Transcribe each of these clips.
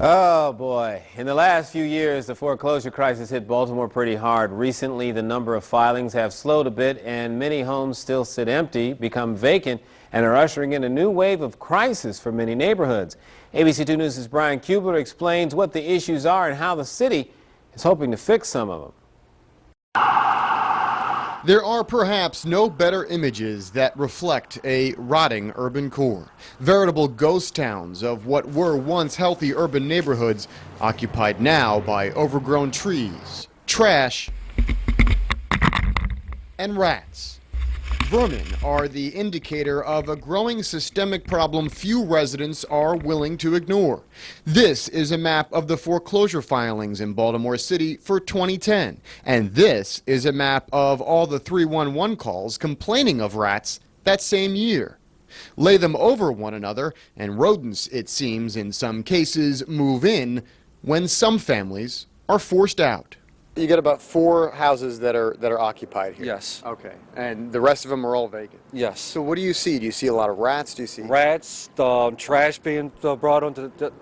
Oh boy, in the last few years the foreclosure crisis hit Baltimore pretty hard. Recently the number of filings have slowed a bit and many homes still sit empty, become vacant, and are ushering in a new wave of crisis for many neighborhoods. ABC 2 News' Brian Kubler explains what the issues are and how the city is hoping to fix some of them. There are perhaps no better images that reflect a rotting urban core. Veritable ghost towns of what were once healthy urban neighborhoods, occupied now by overgrown trees, trash, and rats. Vermin are the indicator of a growing systemic problem few residents are willing to ignore. This is a map of the foreclosure filings in Baltimore City for 2010. And this is a map of all the 311 calls complaining of rats that same year. Lay them over one another, and rodents, it seems in some cases, move in when some families are forced out. You get about 4 houses that are occupied here. Yes. Okay. And the rest of them are all vacant. Yes. So what do you see? Do you see a lot of rats? Do you see Rats, trash being brought onto the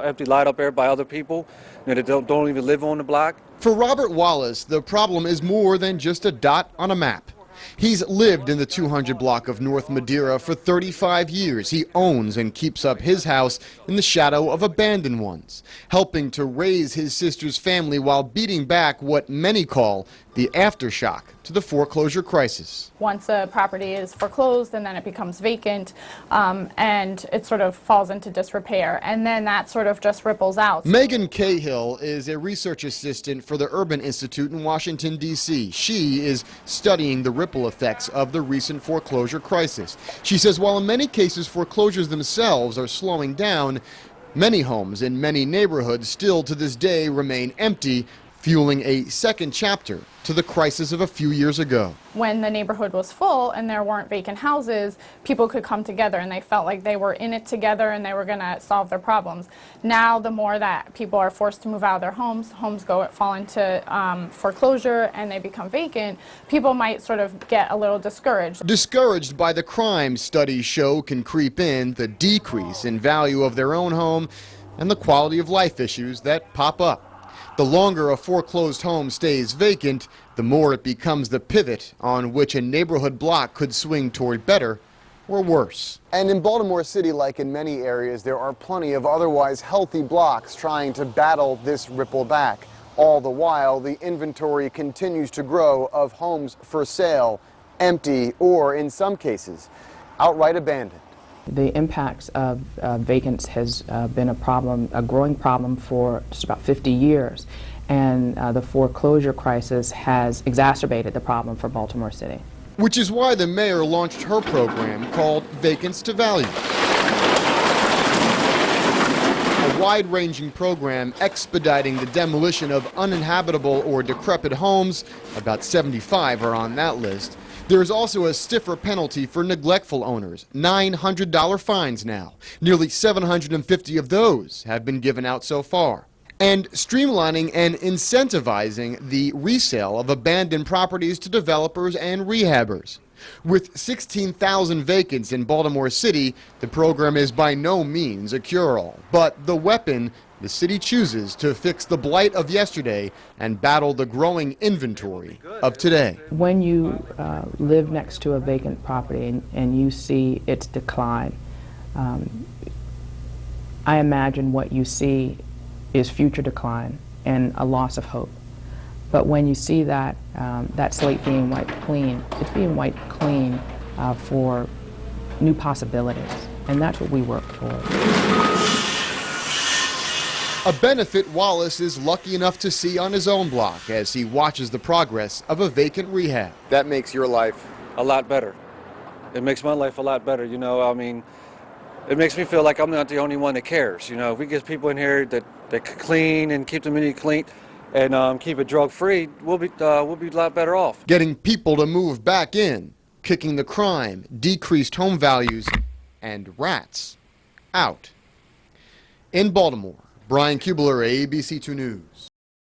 empty light up there by other people that don't even live on the block. For Robert Wallace, the problem is more than just a dot on a map. He's lived in the 200 block of North Madeira for 35 years. He owns and keeps up his house in the shadow of abandoned ones, helping to raise his sister's family while beating back what many call the aftershock to the foreclosure crisis. Once a property is foreclosed and then it becomes vacant and it sort of falls into disrepair, and then that sort of just ripples out. Megan Cahill is a research assistant for the Urban Institute in Washington, D.C. She is studying the ripple effects of the recent foreclosure crisis. She says while in many cases foreclosures themselves are slowing down, many homes in many neighborhoods still to this day remain empty, fueling a second chapter to the crisis of a few years ago. When the neighborhood was full and there weren't vacant houses, people could come together and they felt like they were in it together and they were going to solve their problems. Now, the more that people are forced to move out of their homes, fall into foreclosure and they become vacant, people might sort of get a little discouraged. Discouraged by the crime studies show can creep in, the decrease in value of their own home, and the quality of life issues that pop up. The longer a foreclosed home stays vacant, the more it becomes the pivot on which a neighborhood block could swing toward better or worse. And in Baltimore City, like in many areas, there are plenty of otherwise healthy blocks trying to battle this ripple back. All the while, the inventory continues to grow of homes for sale, empty, or in some cases, outright abandoned. The impacts of vacants has been a growing problem for just about 50 years, and the foreclosure crisis has exacerbated the problem for Baltimore City. Which is why the mayor launched her program called Vacants to Value. A wide-ranging program expediting the demolition of uninhabitable or decrepit homes. About 75 are on that list. There is also a stiffer penalty for neglectful owners, $900 fines now. Nearly 750 of those have been given out so far. And streamlining and incentivizing the resale of abandoned properties to developers and rehabbers. With 16,000 vacants in Baltimore City, the program is by no means a cure-all, but the weapon the city chooses to fix the blight of yesterday and battle the growing inventory of today. When you live next to a vacant property and you see its decline, I imagine what you see is future decline and a loss of hope. But when you see that, that slate being wiped clean, it's being wiped clean for new possibilities, and that's what we work for. A benefit Wallace is lucky enough to see on his own block as he watches the progress of a vacant rehab. That makes your life A lot better. It makes my life a lot better, you know. I mean, it makes me feel like I'm not the only one that cares. You know, if we get people in here that clean and keep the community clean and keep it drug-free, we'll be a lot better off. Getting people to move back in, kicking the crime, decreased home values, and rats out. In Baltimore, Brian Kubler, ABC 2 News.